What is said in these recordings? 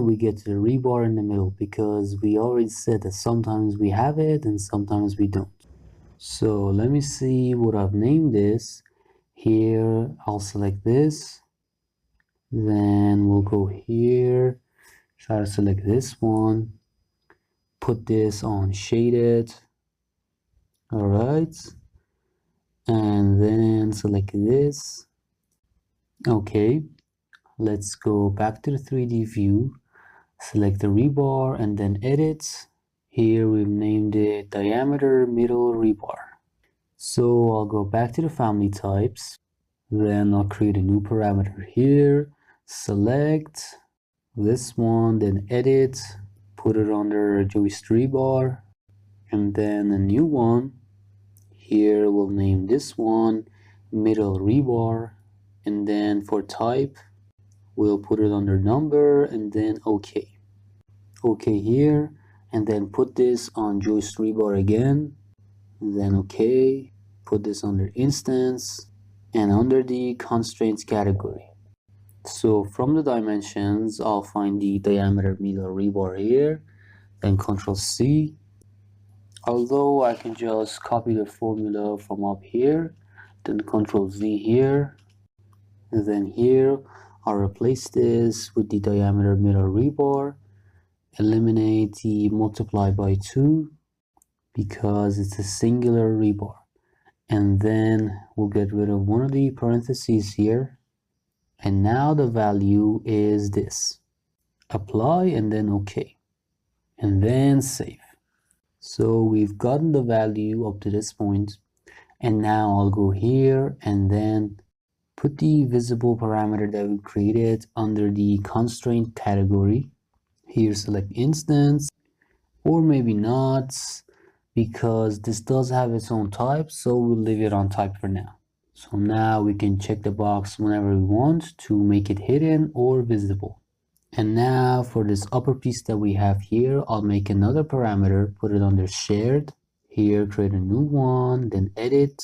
we get to the rebar in the middle, because we already said that sometimes we have it and sometimes we don't. So let me see what I've named this. Here I'll select this, then we'll go here, try to select this one, put this on shaded. All right, and then select this. Okay, let's go back to the 3D view, select the rebar and then edit. Here we've named it diameter middle rebar. So I'll go back to the family types, then I'll create a new parameter here, select this one, then edit, put it under Joist rebar, and then a new one. Here we'll name this one middle rebar, and then for type we'll put it under number and then OK. OK here, and then put this on Joist rebar again, then OK, put this under instance and under the constraints category. So from the dimensions, I'll find the diameter middle rebar here, then Control C. Although I can just copy the formula from up here, then Control Z here, and then here I'll replace this with the diameter middle rebar, eliminate the multiply by 2 because it's a singular rebar, and then we'll get rid of one of the parentheses here, and now the value is this. Apply and then OK, and then save. So we've gotten the value up to this point, and now I'll go here and then put the visible parameter that we created under the constraint category. Here select instance, or maybe not, because this does have its own type, so we'll leave it on type for now. So now we can check the box whenever we want to make it hidden or visible. And now for this upper piece that we have here, I'll make another parameter, put it under shared. Here create a new one, then edit,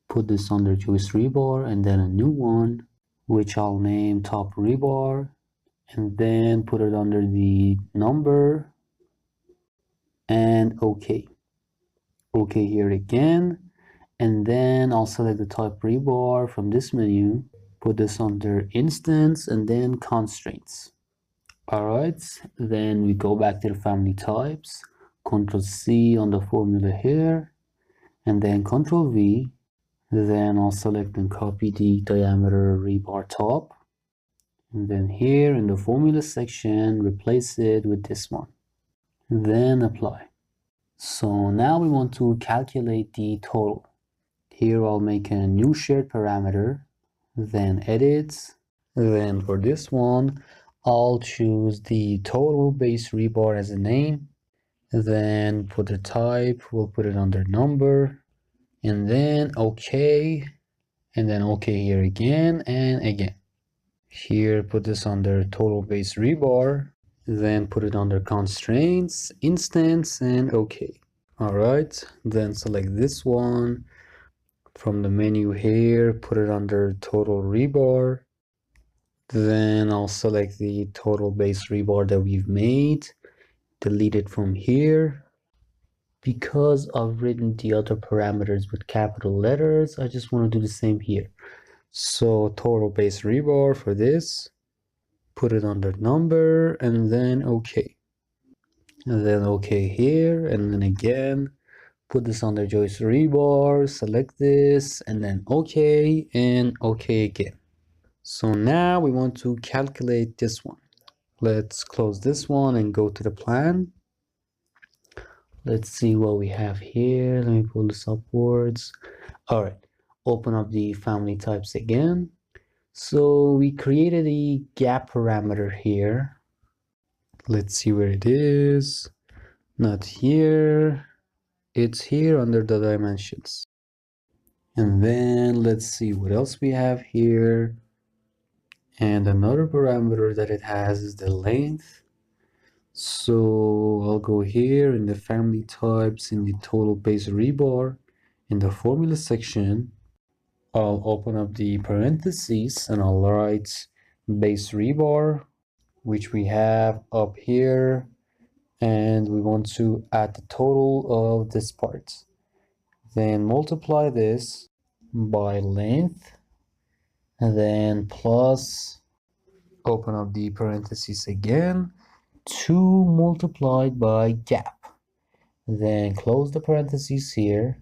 put this under Joist rebar, and then a new one, which I'll name top rebar, and then put it under the number, and OK. OK here again, and then I'll select the type rebar from this menu, put this under instance, and then constraints. Alright, then we go back to the family types, Control C on the formula here, and then Control V. Then I'll select and copy the diameter rebar top, and then here in the formula section replace it with this one, then apply. So now we want to calculate the total. Here I'll make a new shared parameter, then edit, then for this one I'll choose the total base rebar as a name, then put the type, we'll put it under number, and then OK, and then OK here again and again. Here put this under total base rebar, then put it under constraints, instance, and OK. Alright, then select this one from the menu here, put it under total rebar. Then I'll select the total base rebar that we've made, delete it from here. Because I've written the other parameters with capital letters, I just want to do the same here. So total base rebar for this, put it under number, and then OK. And then OK here, and then again, put this under Joist rebar, select this, and then OK, and OK again. So now we want to calculate this one. Let's close this one and go to the plan. Let's see what we have here. Let me pull this upwards. All right, open up the family types again. So we created a gap parameter here. Let's see where it is. Not here. It's here under the dimensions. And then let's see what else we have here. And another parameter that it has is the length. So I'll go here in the family types, in the total base rebar, in the formula section. I'll open up the parentheses and I'll write base rebar, which we have up here, and we want to add the total of this part. Then multiply this by length, and then plus, open up the parentheses again, 2 multiplied by gap. Then close the parentheses here.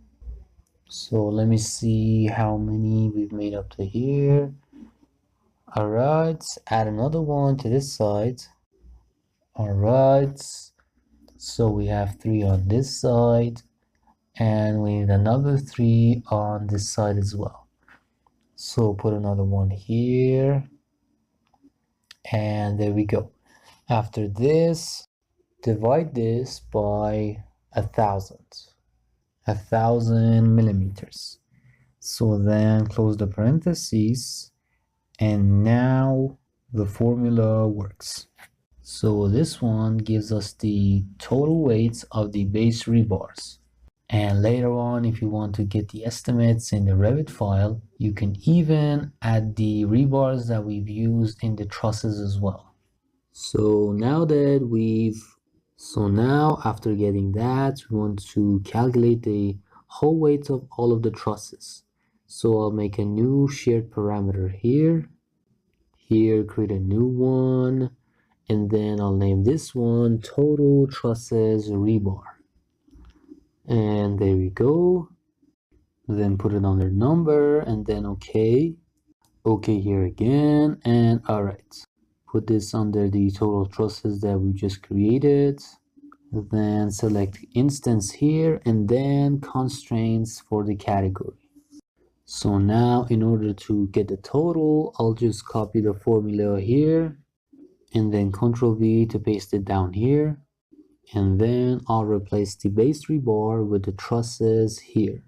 So let me see how many we've made up to here. Alright, add another one to this side. Alright, so we have 3 on this side, and we need another 3 on this side as well. So put another one here, and there we go. After this, divide this by 1,000 millimeters. So then close the parentheses, and now the formula works. So this one gives us the total weights of the base rebars. And later on, if you want to get the estimates in the Revit file, you can even add the rebars that we've used in the trusses as well. So now after getting that, we want to calculate the whole weight of all of the trusses. So I'll make a new shared parameter here, create a new one, and then I'll name this one total trusses rebar. And there we go. Then put it under number, and then okay here again, and all right, put this under the total trusses that we just created. Then select instance here, and then constraints for the category. So now in order to get the total, I'll just copy the formula here, and then Ctrl V to paste it down here, and then I'll replace the base rebar with the trusses here.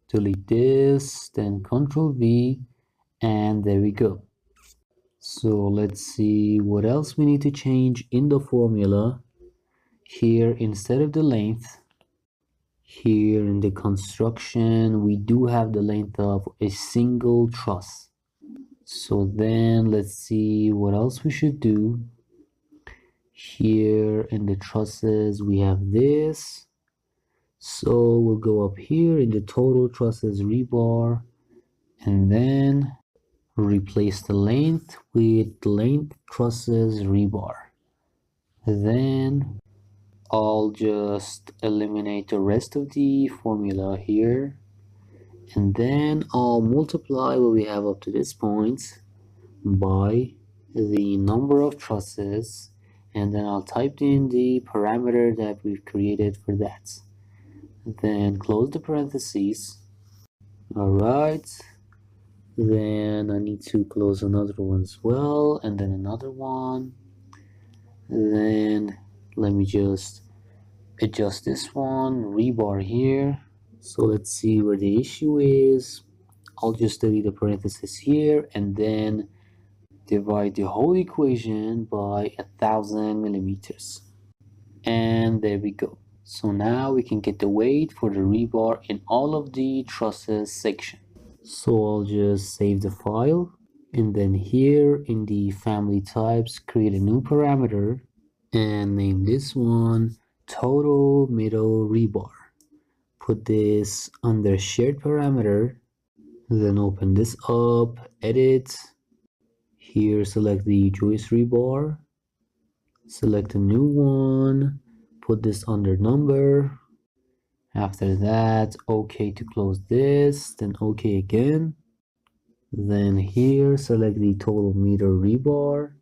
Delete this, then Ctrl V, and there we go. So let's see what else we need to change in the formula. Here, instead of the length, here in the construction, we do have the length of a single truss. So then let's see what else we should do. Here in the trusses, we have this. So we'll go up here in the total trusses rebar, and then replace the length with length trusses rebar. Then I'll just eliminate the rest of the formula here, and then I'll multiply what we have up to this point by the number of trusses, and then I'll type in the parameter that we've created for that. Then close the parentheses. Alright, then I need to close another one as well, and then another one. Then let me just adjust this one, rebar here. So let's see where the issue is. I'll just delete the parentheses here, and then divide the whole equation by 1,000 millimeters. And there we go. So now we can get the weight for the rebar in all of the trusses section. So I'll just save the file, and then here in the family types, create a new parameter and name this one total middle rebar. Put this under shared parameter, then open this up, edit. Here select the joist rebar, select a new one, put this under number. After that, OK to close this, then OK again. Then here select the total meter rebar,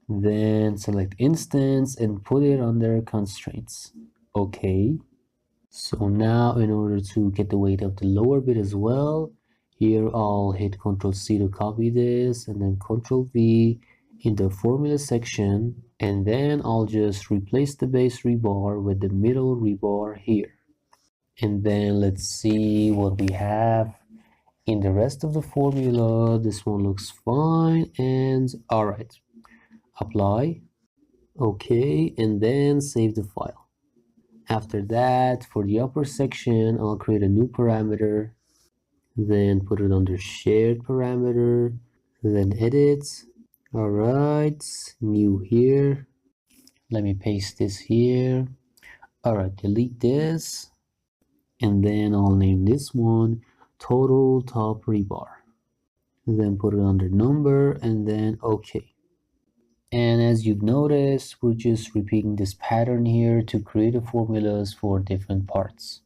then select instance and put it under constraints. OK. So now in order to get the weight of the lower bit as well, here I'll hit Ctrl C to copy this, and then Ctrl V in the formula section, and then I'll just replace the base rebar with the middle rebar here. And then let's see what we have in the rest of the formula. This one looks fine, and all right, apply, okay, and then save the file. After that, for the upper section, I'll create a new parameter, then put it under shared parameter, then edit, Alright, new here. Let me paste this here. Alright, delete this. And then I'll name this one total top rebar. Then put it under number and then OK. And as you've noticed, we're just repeating this pattern here to create the formulas for different parts.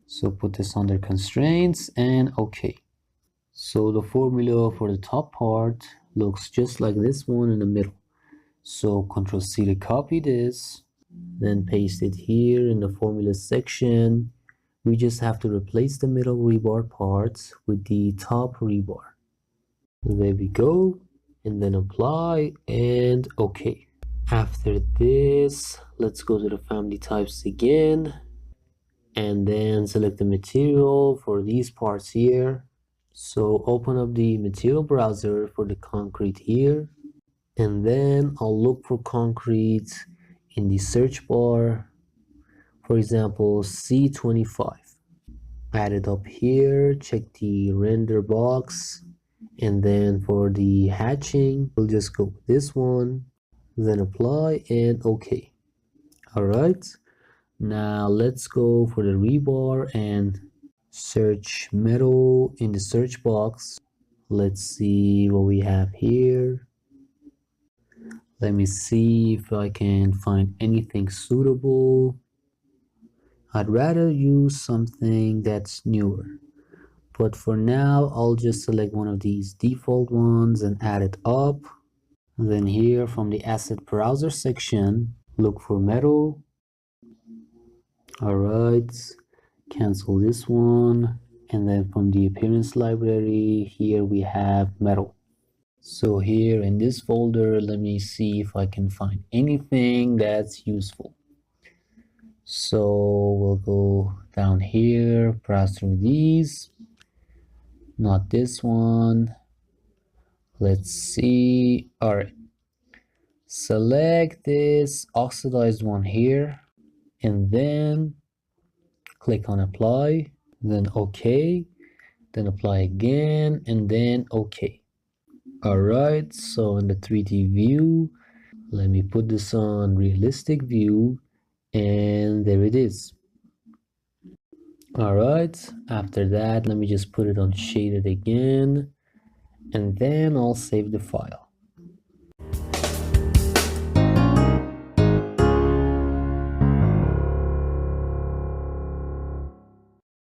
So put this under constraints and OK. So the formula for the top part looks just like this one in the middle. So Ctrl C to copy this, then paste it here in the formula section. We just have to replace the middle rebar parts with the top rebar. There we go, and then apply and OK. After this, let's go to the family types again, and then select the material for these parts here. So open up the material browser for the concrete here, and then I'll look for concrete in the search bar. For example, C25. Add it up here, check the render box, and then for the hatching, we'll just go with this one, then apply and OK. Alright, now let's go for the rebar and search metal in the search box. Let's see what we have here. Let me see if I can find anything suitable. I'd rather use something that's newer, but for now I'll just select one of these default ones and add it up. And then here from the asset browser section, look for metal. Alright, cancel this one, and then from the appearance library here we have metal. So here in this folder, let me see if I can find anything that's useful. So we'll go down here, browse through these. Not this one. Let's see. All right. Select this oxidized one here, and then click on apply, then OK, then apply again, and then OK. All right. So in the 3D view, let me put this on realistic view, and there it is. Alright, after that, let me just put it on shaded again, and then I'll save the file.